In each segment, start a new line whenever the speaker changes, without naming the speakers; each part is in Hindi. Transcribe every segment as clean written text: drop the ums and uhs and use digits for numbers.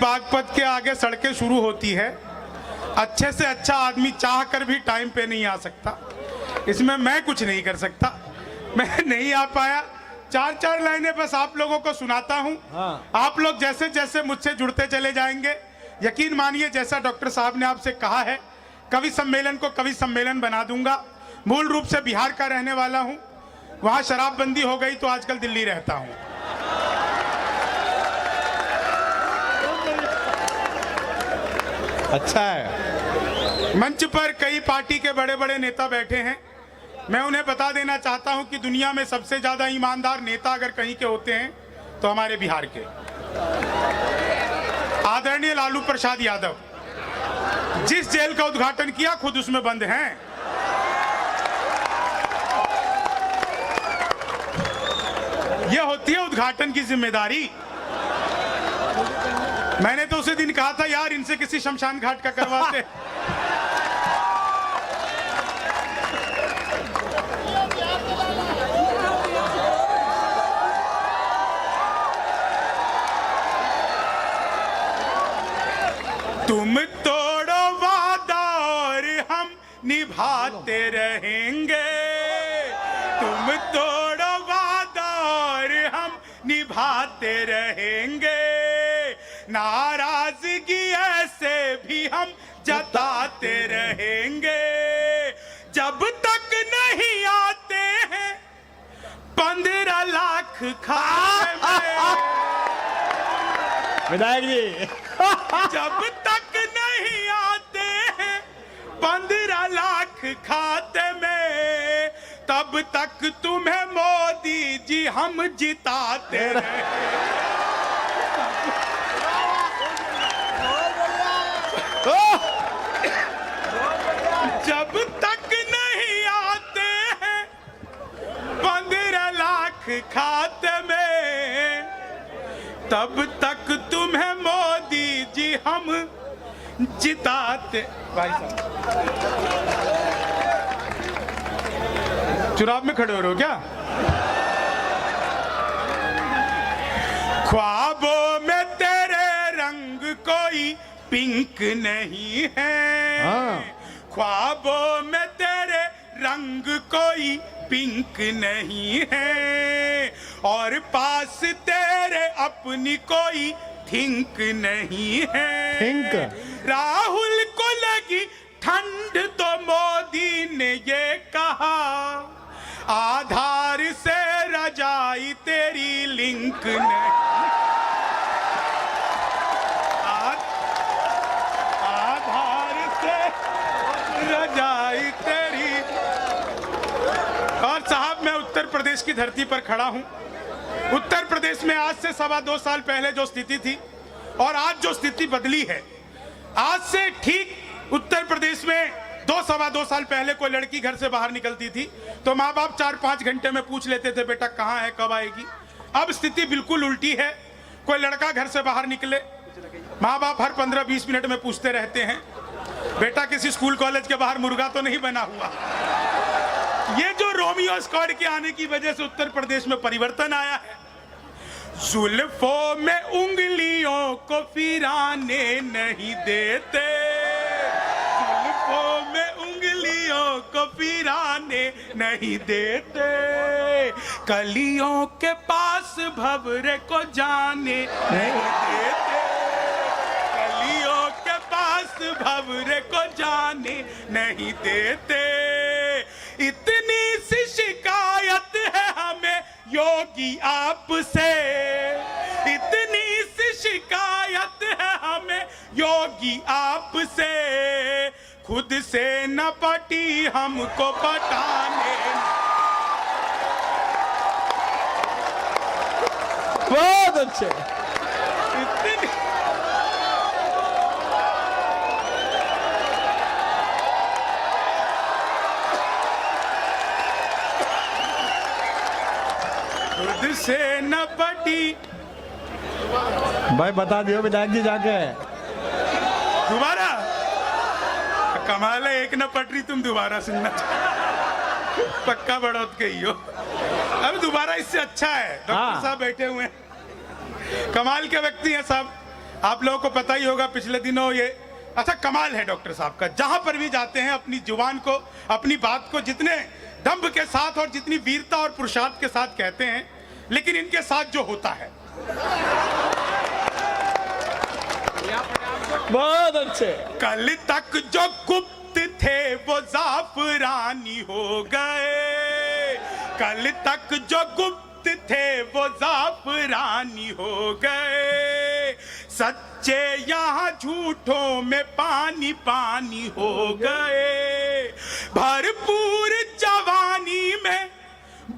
बागपत के आगे सड़कें शुरू होती है। अच्छे से अच्छा आदमी चाह कर भी टाइम पे नहीं आ सकता, इसमें मैं कुछ नहीं कर सकता। मैं नहीं आ पाया, चार चार लाइनें बस आप लोगों को सुनाता हूँ। आप लोग जैसे जैसे मुझसे जुड़ते चले जाएंगे, यकीन मानिए जैसा डॉक्टर साहब ने आपसे कहा है, कवि सम्मेलन को कवि सम्मेलन बना दूंगा। मूल रूप से बिहार का रहने वाला हूँ, वहाँ शराबबंदी हो गई तो आजकल दिल्ली रहता हूँ।
अच्छा है।
मंच पर कई पार्टी के बड़े बड़े नेता बैठे हैं। मैं उन्हें बता देना चाहता हूं कि दुनिया में सबसे ज्यादा ईमानदार नेता अगर कहीं के होते हैं तो हमारे बिहार के आदरणीय लालू प्रसाद यादव। जिस जेल का उद्घाटन किया खुद उसमें बंद हैं। यह होती है उद्घाटन की जिम्मेदारी। मैंने तो उसी दिन कहा था यार इनसे किसी शमशान घाट का करवाते। तुम तोड़ो वादा और हम निभाते रहेंगे। तुम तोड़ो वादा और हम निभाते रहेंगे। नाराजगी ऐसे भी हम जताते रहेंगे। जब तक नहीं आते हैं 15 लाख खाते में।
विधायक जी
जब तक नहीं आते हैं 15 लाख खाते में, तब तक तुम्हें मोदी जी हम जिताते रहे। जब तक नहीं आते हैं 15 लाख खाते में, तब तक तुम्हें मोदी जी हम जिताते। भाई साहब चुनाव में खड़े हो रहे हो क्या? ख्वाबों में तेरे रंग कोई पिंक नहीं है। ख्वाबों में तेरे रंग कोई पिंक नहीं है। और पास तेरे अपनी कोई थिंक नहीं है।
थिंक
राहुल को लगी ठंड तो मोदी ने ये कहा, आधार से रजाई तेरी लिंक नहीं। आधार से रजाई तेरी। और साहब मैं उत्तर प्रदेश की धरती पर खड़ा हूं। उत्तर प्रदेश में आज से 2.25 साल पहले जो स्थिति थी और आज जो स्थिति बदली है, आज से ठीक उत्तर प्रदेश में 2-2.25 साल पहले कोई लड़की घर से बाहर निकलती थी तो माँ बाप 4-5 घंटे में पूछ लेते थे बेटा कहाँ है, कब आएगी। अब स्थिति बिल्कुल उल्टी है। कोई लड़का घर से बाहर निकले, माँ बाप हर 15-20 मिनट में पूछते रहते हैं बेटा किसी स्कूल कॉलेज के बाहर मुर्गा तो नहीं बना हुआ। ये जो रोमियो स्क्वाड के आने की वजह से उत्तर प्रदेश में परिवर्तन आया है। जुल्फों में उंगलियों को फिराने नहीं देते। जुल्फों में उंगलियों को फिराने नहीं देते। कलियों के पास भंवरे को जाने नहीं देते। कलियों के पास भंवरे को जाने नहीं देते। इतनी सी शिकायत है हमें योगी आपसे। इतनी सी शिकायत है हमें योगी आपसे। खुद से न पटी हमको पटाने।
बहुत अच्छे।
इतनी खुद से न पटी।
भाई बता दियो विधायक जी जाके।
दोबारा कमाल है, एक न पटरी तुम दोबारा सुनना पक्का बढ़ोत के ही हो। अब दोबारा इससे अच्छा है। डॉक्टर साहब बैठे हुए हैं, कमाल के व्यक्ति हैं साहब। आप लोगों को पता ही होगा पिछले दिनों ये अच्छा कमाल है डॉक्टर साहब का, जहां पर भी जाते हैं अपनी जुबान को, अपनी बात को जितने दम्भ के साथ और जितनी वीरता और पुरुषार्थ के साथ कहते हैं, लेकिन इनके साथ जो होता है
बहुत अच्छे।
कल तक जो गुप्त थे वो जाफरानी हो गए, कल तक जो गुप्त थे वो जाफरानी हो गए, सच्चे यहाँ झूठों में पानी पानी हो गए, भरपूर जवानी में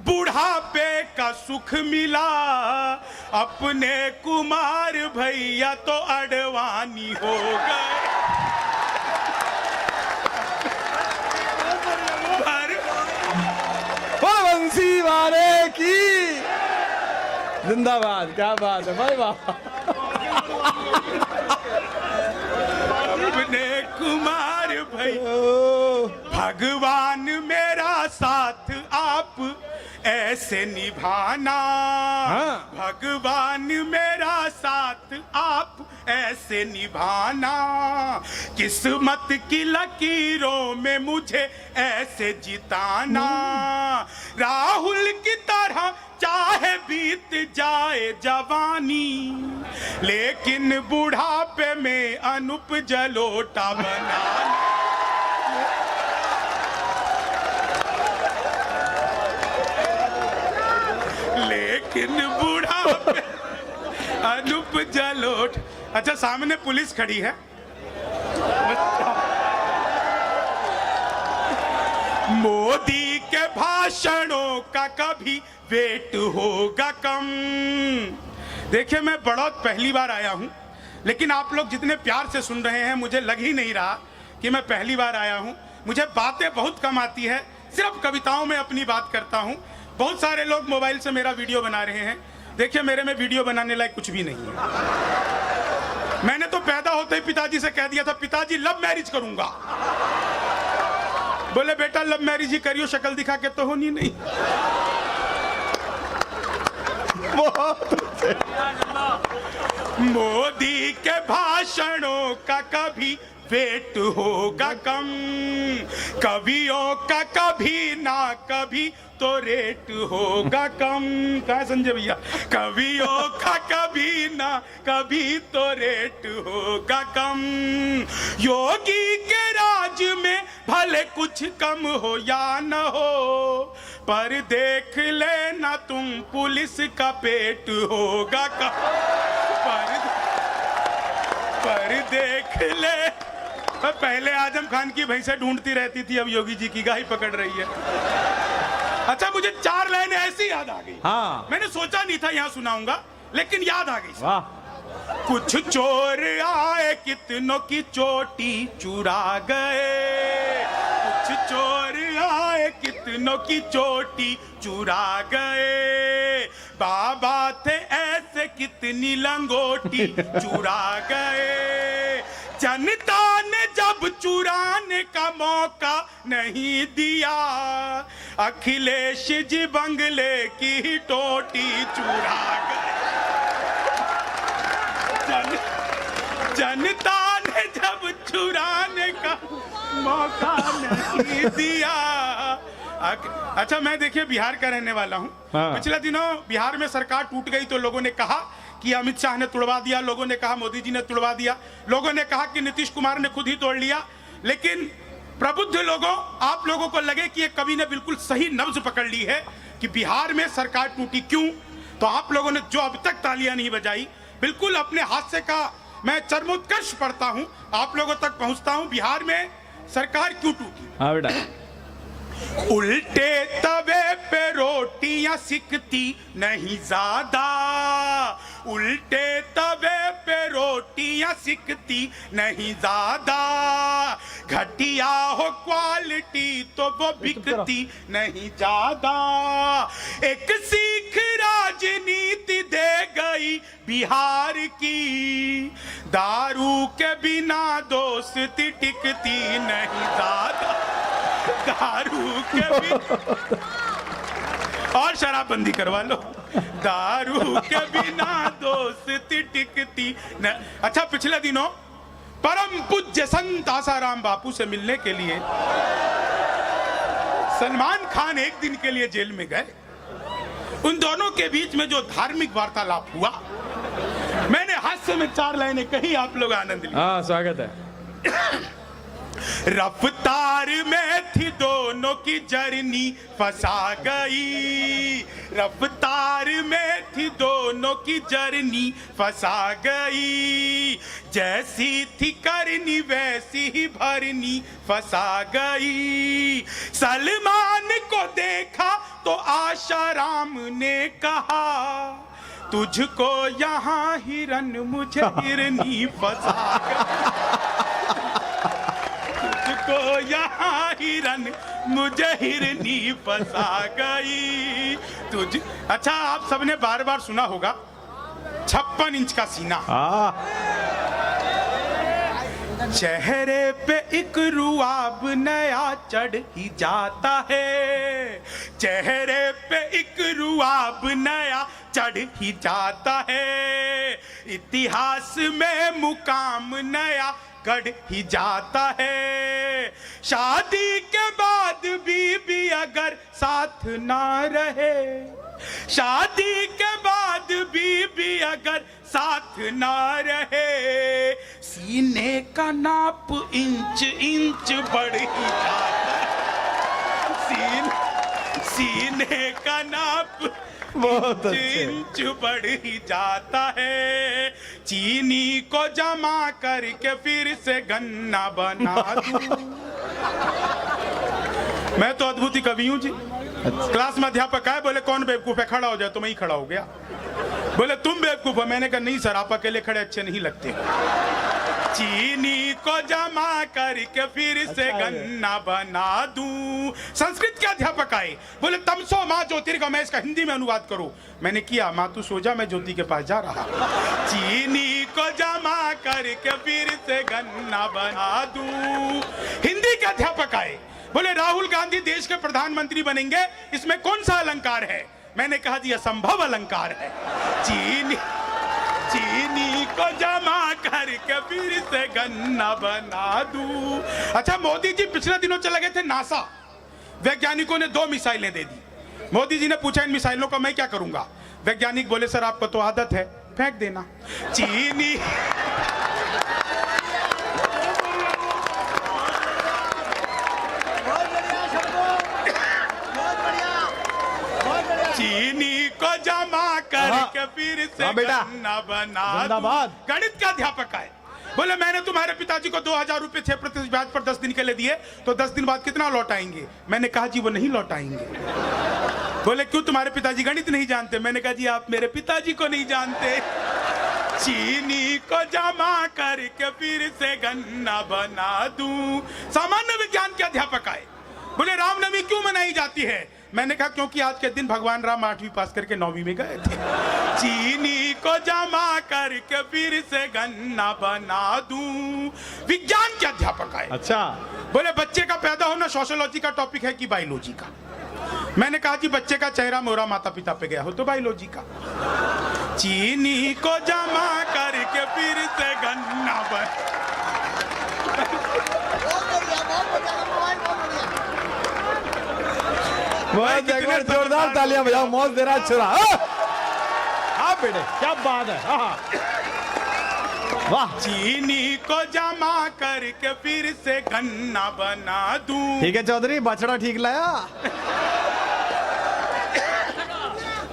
बुढ़ापे का सुख मिला, अपने कुमार भैया तो अडवाणी हो गए।
बंसी वाले की जिंदाबाद, क्या बात है भाई, वाह।
अपने कुमार भैया भगवान मेरा साथ आप ऐसे निभाना,
हाँ।
भगवान मेरा साथ आप ऐसे निभाना, किस्मत की लकीरों में मुझे ऐसे जिताना, राहुल की तरह चाहे बीत जाए जवानी, लेकिन बुढ़ापे में अनूप जलोटा बनाना। लेकिन बुढ़ापे अनूप जलोट। अच्छा सामने पुलिस खड़ी है, मोदी के भाषणों का कभी वेट होगा कम। देखिए मैं बड़ौत पहली बार आया हूं, लेकिन आप लोग जितने प्यार से सुन रहे हैं मुझे लग ही नहीं रहा कि मैं पहली बार आया हूं। मुझे बातें बहुत कम आती है, सिर्फ कविताओं में अपनी बात करता हूं। बहुत सारे लोग मोबाइल से मेरा वीडियो बना रहे हैं, देखिए मेरे में वीडियो बनाने लायक कुछ भी नहीं है। मैंने तो पैदा होते ही पिताजी से कह दिया था पिताजी लव मैरिज करूंगा। बोले बेटा लव मैरिज ही करियो, शक्ल दिखा के तो होनी नहीं। मोदी के भाषणों का कभी वेट होगा कम, कवियों का कभी ना कभी तो रेट होगा कम। कहा संजय भैया, कवियों का कभी ना कभी तो रेट होगा कम, योगी के राज में भले कुछ कम हो या न हो, पर देख लेना तुम पुलिस का पेट होगा कम, पर देख ले। पहले आजम खान की भैंसें ढूंढती रहती थी, अब योगी जी की गाय पकड़ रही है। अच्छा मुझे 4 लाइनें ऐसी याद आ गई,
हाँ।
मैंने सोचा नहीं था यहाँ सुनाऊंगा, लेकिन याद आ गई।
वाह।
कुछ चोर आए कितनों की चोटी चुरा गए, कुछ चोर आए कितनों की चोटी चुरा गए, बाबा थे ऐसे कितनी लंगोटी चुरा गए, जनता ने जब चुराने का मौका नहीं दिया, अखिलेश जी बंगले की टोटी चुरा गए, जनता ने जब चुराने का मौका नहीं दिया। अच्छा मैं देखिए बिहार का रहने वाला हूँ,
हाँ।
पिछले दिनों बिहार में सरकार टूट गई तो लोगों ने कहा कि अमित शाह ने तुड़वा दिया, लोगों ने कहा मोदी जी ने तुड़वा दिया, लोगों ने कहा कि नीतीश कुमार ने खुद ही तोड़ लिया। लेकिन प्रबुद्ध लोगों, आप लोगों को लगे कि एक कवि ने बिल्कुल सही नब्ज पकड़ ली है कि बिहार में सरकार टूटी क्यों, तो आप लोगों ने जो अब तक तालियां नहीं बजाई, बिल्कुल अपने हास्य का मैं चरमोत्कर्ष पढ़ता हूं, आप लोगों तक पहुंचता हूं। बिहार में सरकार क्यों टूटी?
हाँ बेटा।
उल्टे तवे पे रोटियां सिकती नहीं ज्यादा, उल्टे तवे पे रोटियां सिकती नहीं ज्यादा, घटिया हो क्वालिटी तो वो बिकती नहीं ज्यादा, एक सीख राजनीति दे गई बिहार की, दारू के बिना दोस्ती टिकती नहीं ज्यादा, दारू के भी और शराबबंदी करवा लो, दारू के बिना दोस्ती टिकती न। अच्छा, पिछले दिनों परम पूज्य संत आसाराम बापू से मिलने के लिए सलमान खान एक दिन के लिए जेल में गए। उन दोनों के बीच में जो धार्मिक वार्तालाप हुआ, मैंने हास्य में 4 लाइनें कही, आप लोग आनंद लीजिए।
हाँ, स्वागत है।
रफ्तार में थी दोनों की जर्नी फंसा गई, रफ्तार में थी दोनों की जर्नी फंसा गई, जैसी थी करनी वैसी ही भरनी फंसा गई। सलमान को देखा तो आशाराम ने कहा, तुझको यहाँ हिरन मुझे हिरनी फंसा गई, तुझको यहाँ हिरन मुझे हिरनी फंसा गई। तुझ अच्छा, आप सबने बार बार सुना होगा 56 इंच का सीना। चेहरे पे एक रुआब नया चढ़ ही जाता है, चेहरे पे एक रुआब नया चढ़ ही जाता है, इतिहास में मुकाम नया गढ़ ही जाता है। शादी के बाद भी अगर साथ ना रहे, शादी के बाद भी अगर साथ ना रहे, सीने का नाप इंच इंच बढ़ ही जाता है, सीने का नाप
बहुत
इंच बढ़ ही जाता है। चीनी को जमा करके फिर से गन्ना बना दूं। मैं तो अद्भुत ही कवि हूं जी। क्लास में अध्यापक आए, बोले कौन बेवकूफ है, खड़ा हो जाए, तो मैं ही खड़ा हो गया। बोले तुम बेवकूफ हो, मैंने कहा नहीं सर, आप अकेले खड़े अच्छे नहीं लगते। चीनी को जमा करके फिर से गन्ना बना दूं। संस्कृत के अध्यापक आए, बोले तमसो माँ ज्योतिर्गमय, इसका हिंदी में अनुवाद करो। मैंने किया, माँ तू सो जा, मैं ज्योति के पास जा रहा। चीनी को जमा करके फिर से गन्ना बना दूं। हिंदी के अध्यापक आए, बोले राहुल गांधी देश के प्रधानमंत्री बनेंगे, इसमें कौन सा अलंकार है? मैंने कहा जी असंभव अलंकार है। चीनी को जमा करके फिर से गन्ना बना दूं। अच्छा, मोदी जी पिछले दिनों चले गए थे नासा, वैज्ञानिकों ने 2 मिसाइलें दे दी। मोदी जी ने पूछा इन मिसाइलों का मैं क्या करूंगा? वैज्ञानिक बोले सर आपको तो आदत है, फेंक देना। चीनी चीनी को जमा करके फिर से गन्ना बना दूं। गणित का अध्यापक आए, बोले मैंने तुम्हारे पिताजी को 2000 रुपए 6% ब्याज पर 10 दिन के लिए दिए, तो 10 दिन बाद कितना लौटाएंगे? मैंने कहा जी वो नहीं लौटाएंगे। बोले क्यों, तुम्हारे पिताजी गणित नहीं जानते? मैंने कहा जी आप मेरे पिताजी को नहीं जानते। चीनी को जमा करके फिर से गन्ना बना दूं। सामान्य विज्ञान के अध्यापक आए, बोले रामनवमी क्यों मनाई जाती है? मैंने कहा क्योंकि आज के दिन भगवान राम 8वीं पास करके 9वीं में गए थे। चीनी को जमा करके फिर से गन्ना बना दूं। विज्ञान के अध्यापक आए,
अच्छा,
बोले बच्चे का पैदा होना सोशियोलॉजी का टॉपिक है कि बायोलॉजी का? मैंने कहा जी बच्चे का चेहरा मोरा माता पिता पे गया हो तो बायोलॉजी का। चीनी को जमा करके फिर से गन्ना बना।
बहुत एक बार जोरदार तालियां बजाओ, मौज दे रहा छुरा। हाँ बेटे, क्या बात है। वाह।
चीनी को जमा करके फिर से गन्ना बना दूं।
ठीक है चौधरी, बछड़ा ठीक लाया।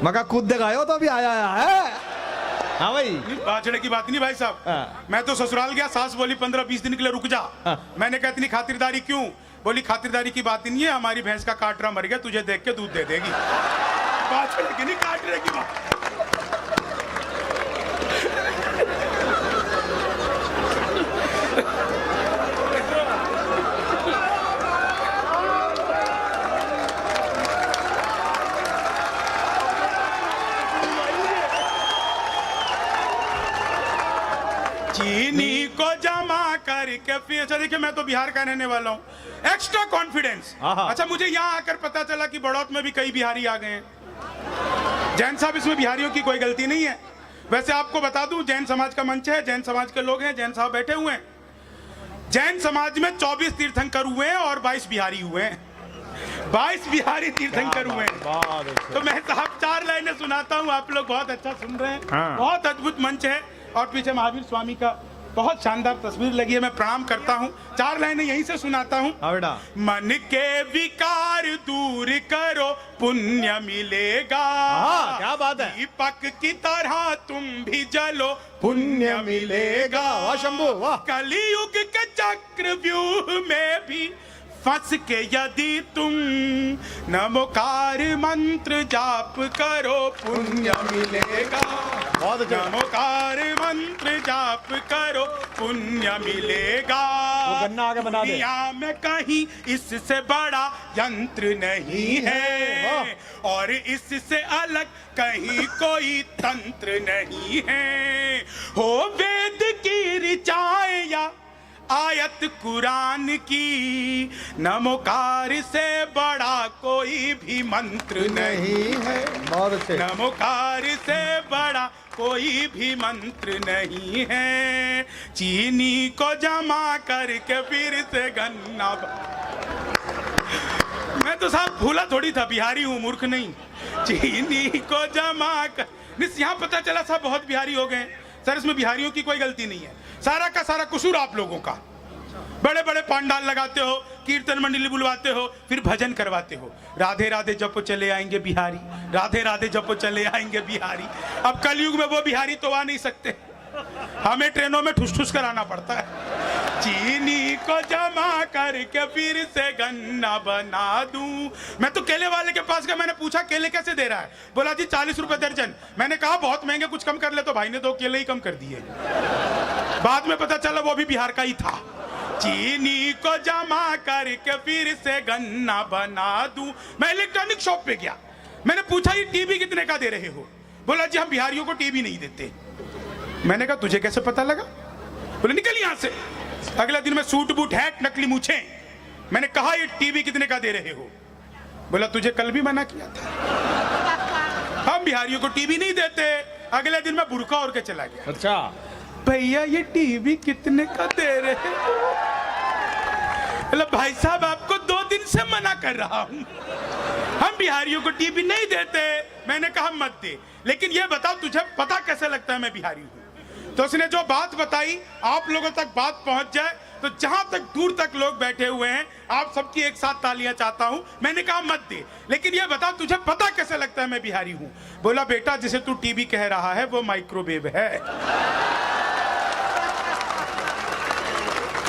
मका कूद दे गायो तो अभी आया है। हाँ भाई,
बाछड़े की बात नहीं भाई साहब। मैं तो ससुराल गया, सास बोली 15-20 दिन के लिए रुक जा। मैंने कहा इतनी खातिरदारी क्यों? बोली खातिरदारी की बात ही नहीं है, हमारी भैंस का काटरा मर गया, तुझे देख के दूध दे देगी। बाछड़े की नहीं, काटरे की बात। चीनी को जमा करके फिर, अच्छा देखिए मैं तो बिहार का रहने वाला हूँ, एक्स्ट्रा कॉन्फिडेंस। अच्छा मुझे यहाँ आकर पता चला कि बड़ौत में भी कई बिहारी आ गए हैं। जैन साहब, इसमें बिहारियों की कोई गलती नहीं है। वैसे आपको बता दूं, जैन समाज का मंच है, जैन समाज के लोग हैं, जैन साहब बैठे हुए हैं। जैन समाज में 24 तीर्थंकर हुए हैं और 22 बिहारी हुए हैं। 22 बिहारी तीर्थंकर हुए हैं। तो मैं साहब 4 लाइनें सुनाता हूँ, आप लोग बहुत अच्छा सुन रहे हैं।
हाँ।
बहुत अद्भुत मंच है और पीछे महावीर स्वामी का बहुत शानदार तस्वीर लगी है। मैं प्रणाम करता हूँ। 4 लाइनें यहीं से सुनाता हूँ।
बेटा,
मन के विकार दूर करो, पुण्य मिलेगा।
क्या बात है।
दीपक की तरह तुम भी जलो,
पुण्य मिलेगा। वाह शंभू, वाह।
कलियुग के चक्रव्यूह में भी फंस के यदि तुम नमोकार मंत्र जाप करो, पुण्य मिलेगा।
बहुत अच्छा।
नमोकार मंत्र जाप करो, पुण्य मिलेगा।
वो गन्ना आगे बना दे।
दुनिया में कहीं इससे बड़ा यंत्र नहीं है और इससे अलग कहीं कोई तंत्र नहीं है। हो वेद की ऋचाएं या आयत कुरान की, नमोकार से बड़ा कोई भी मंत्र नहीं है।
बहुत अच्छे।
नमोकार से बड़ा कोई भी मंत्र नहीं है। चीनी को जमा करके फिर से गन्ना मैं तो साहब भूला थोड़ी था, बिहारी हूँ, मूर्ख नहीं। चीनी को जमा कर, यहाँ पता चला साहब बहुत बिहारी हो गए। सर इसमें बिहारियों की कोई गलती नहीं है, सारा का सारा कसूर आप लोगों का। बड़े बड़े पांडाल लगाते हो, कीर्तन मंडली बुलवाते हो, फिर भजन करवाते हो। राधे राधे जपो चले आएंगे बिहारी, राधे राधे जपो चले आएंगे बिहारी। अब कलयुग में वो बिहारी तो आ नहीं सकते, हमें ट्रेनों में ठुस ठुस कराना पड़ता है। चीनी को जमा करके फिर से गन्ना बना दूं। मैं तो केले वाले के पास गया, मैंने पूछा केले कैसे दे रहा है? बोला जी 40 रुपए दर्जन। मैंने कहा बहुत महंगे, कुछ कम कर ले, तो भाई ने 2 केले ही कम कर दिए। बाद में पता चला वो भी बिहार का ही था। चीनी को जमा करके फिर से गन्ना बना दूं। मैं इलेक्ट्रॉनिक शॉप पे गया, मैंने पूछा ये टीवी कितने का दे रहे हो? बोला जी हम बिहारियों को टीवी नहीं देते। मैंने कहा तुझे कैसे पता लगा? बोले निकल यहां से। अगला दिन में सूट बूट हैट नकली मूछे। मैंने कहा ये टीवी कितने का दे रहे हो? बोला तुझे कल भी मना किया था, हम बिहारियों को टीवी नहीं देते। अगले दिन मैं बुर्का ओढ़ के चला गया।
अच्छा
भैया ये टीवी कितने का दे रहे हो? बोला भाई साहब आपको 2 दिन से मना कर रहा हूं, हम बिहारियों को टीवी नहीं देते। मैंने कहा मत दे, लेकिन ये बताओ तुझे पता कैसे लगता है मैं बिहारी हूं? तो उसने जो बात बताई, आप लोगों तक बात पहुंच जाए तो जहां तक दूर तक लोग बैठे हुए हैं, आप सबकी एक साथ तालियां चाहता हूं। मैंने कहा मत दे, लेकिन ये बता तुझे पता कैसे लगता है मैं बिहारी हूं? बोला बेटा जिसे तू टीवी कह रहा है वो माइक्रोवेव है।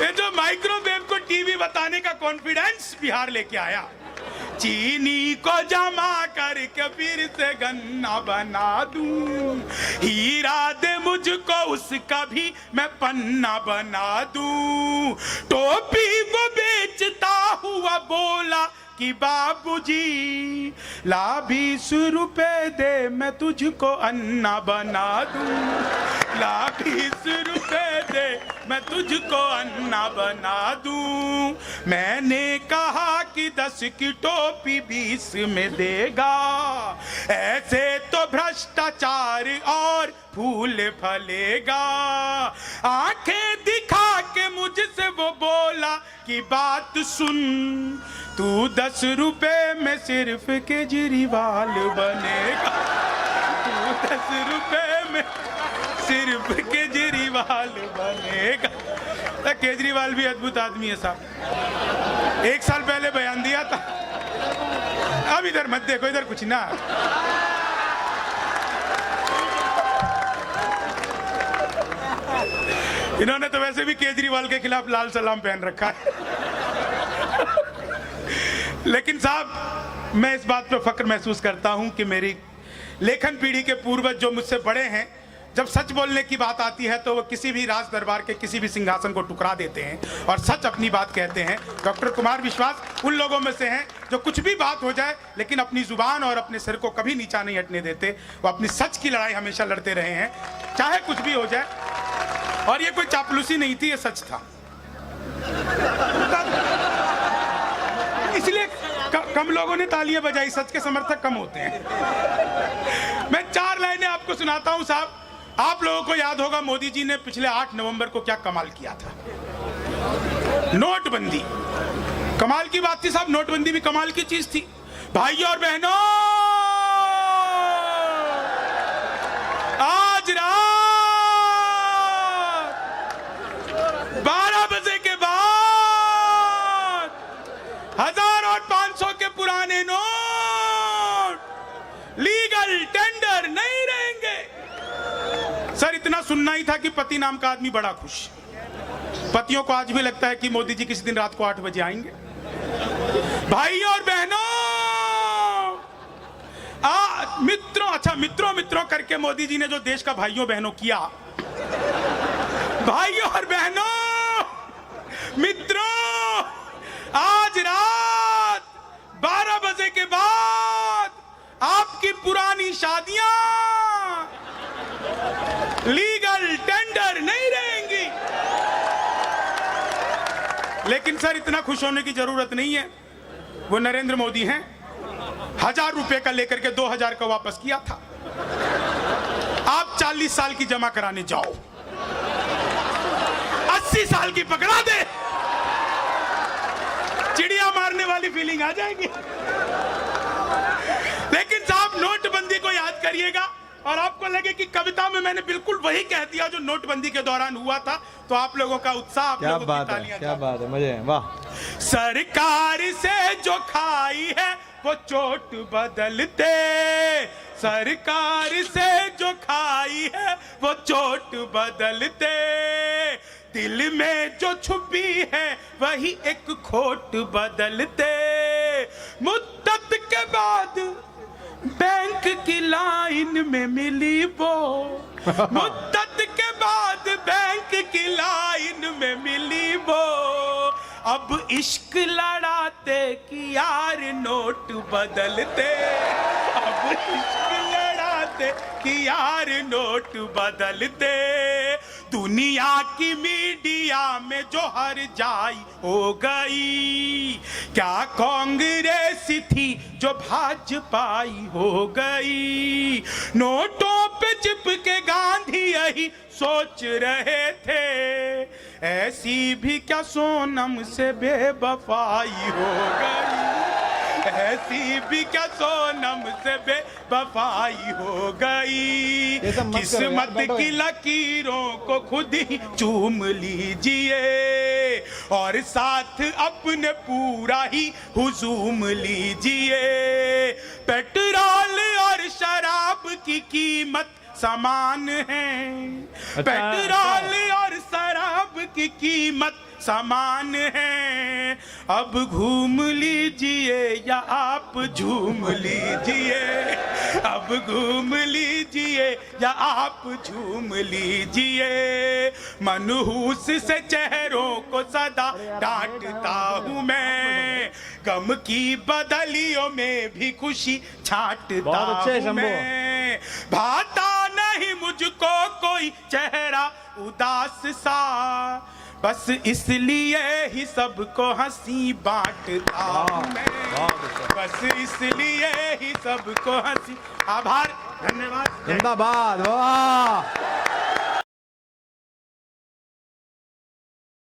ये जो माइक्रोवेव को टीवी बताने का कॉन्फिडेंस बिहार लेके आया। चीनी को जमा करके फिर से गन्ना बना दूं, हीरा दे मुझको उसका भी मैं पन्ना बना दूं। टोपी वो बेचता हुआ बोला कि बाबूजी ला 20 रुपए दे मैं तुझको अन्ना बना दूं, ला 20 रुपए दे मैं तुझको अन्ना बना दूं। मैंने कहा कि 10 की टोपी 20 में देगा, ऐसे तो भ्रष्टाचार और फूल फलेगा। आंखें दिखा के मुझसे वो बोला कि बात सुन, तू 10 रुपए में सिर्फ केजरीवाल बनेगा, तू 10 रुपए में सिर्फ केजरीवाल बनेगा। तो केजरीवाल भी अद्भुत आदमी है साहब, 1 साल पहले बयान दिया था। अब इधर मत देखो, इधर कुछ ना। इन्होंने तो वैसे भी केजरीवाल के खिलाफ लाल सलाम पहन रखा है। लेकिन साहब मैं इस बात पे फक्र महसूस करता हूं कि मेरी लेखन पीढ़ी के पूर्वज जो मुझसे बड़े हैं, जब सच बोलने की बात आती है तो वो किसी भी राज दरबार के किसी भी सिंहासन को टुकरा देते हैं और सच अपनी बात कहते हैं। डॉक्टर कुमार विश्वास उन लोगों में से हैं जो कुछ भी बात हो जाए लेकिन अपनी जुबान और अपने सिर को कभी नीचा नहीं हटने देते। वो अपनी सच की लड़ाई हमेशा लड़ते रहे हैं, चाहे कुछ भी हो जाए। और ये कोई चापलूसी नहीं थी, ये सच था। इसलिए कम लोगों ने तालियां बजाई, सच के समर्थक कम होते हैं। 4 लाइनें आपको सुनाता हूं साहब। आप लोगों को याद होगा मोदी जी ने पिछले 8 नवंबर को क्या कमाल किया था। नोटबंदी कमाल की बात थी साहब, नोटबंदी भी कमाल की चीज थी। भाइयों और बहनों, आज रात 12 बजे के बाद 1000 और 500 के पुराने नोट लीगल टेंडर नहीं रहेंगे। सर इतना सुनना ही था कि पति नाम का आदमी बड़ा खुश। पतियों को आज भी लगता है कि मोदी जी किसी दिन रात को 8 बजे आएंगे। भाइयों और बहनों, मित्रों, अच्छा मित्रों करके मोदी जी ने जो देश का भाइयों बहनों किया, भाइयों और बहनों, मित्रों, आज रात 12 बजे के बाद आपकी पुरानी शादियां लीगल टेंडर नहीं रहेंगी। लेकिन सर इतना खुश होने की जरूरत नहीं है। वो नरेंद्र मोदी हैं, 1000 रुपए का लेकर के 2000 का वापस किया था। आप 40 साल की जमा कराने जाओ, 80 साल की पकड़ा दे, चिड़िया मारने वाली फीलिंग आ जाएगी। लेकिन साहब नोटबंदी को याद करिएगा और आपको लगे कि कविता में मैंने बिल्कुल वही कह दिया जो नोटबंदी के दौरान हुआ था, तो आप लोगों का उत्साह, आप लोगों की तालियां।
क्या बात है, मजे हैं, वाह।
सरकार से जो खाई है वो चोट बदलते, सरकार से जो खाई है वो चोट बदलते, दिल में जो छुपी है वही एक खोट बदलते। मुद्दत के बाद बैंक की लाइन में मिली वो, मुद्दत के बाद बैंक की लाइन में मिली वो, अब इश्क लड़ाते कि यार नोट बदलते, अब इश्क लड़ाते कि यार नोट बदलते। दुनिया की मीडिया में जो हर जाई हो गई, क्या कांग्रेस थी जो भाजपाई हो गई। नोटों पे चिपके गांधी यही सोच रहे थे, ऐसी भी क्या सोनम से बेवफाई हो गई, ऐसी भी क्या सोनम से बेवफाई हो गई। किस्मत की लकीरों को खुद ही चूम लीजिए और साथ अपने पूरा ही हुजूम लीजिए। पेट्रोल और शराब की कीमत समान है, पेट्रोल और शराब की कीमत समान है। अब घूम लीजिए या आप झूम लीजिए, अब घूम लीजिए या आप झूम लीजिए। मनहूस से चेहरों को सदा डांटता हूँ मैं, गम की बदलियों में भी खुशी छांटता हूँ मैं। भाता नहीं मुझको कोई चेहरा उदास सा, बस इसलिए ही सबको हंसी बांटता हूं मैं, बस इसलिए ही सबको हंसी। आभार, धन्यवाद,
जिंदाबाद, वाह।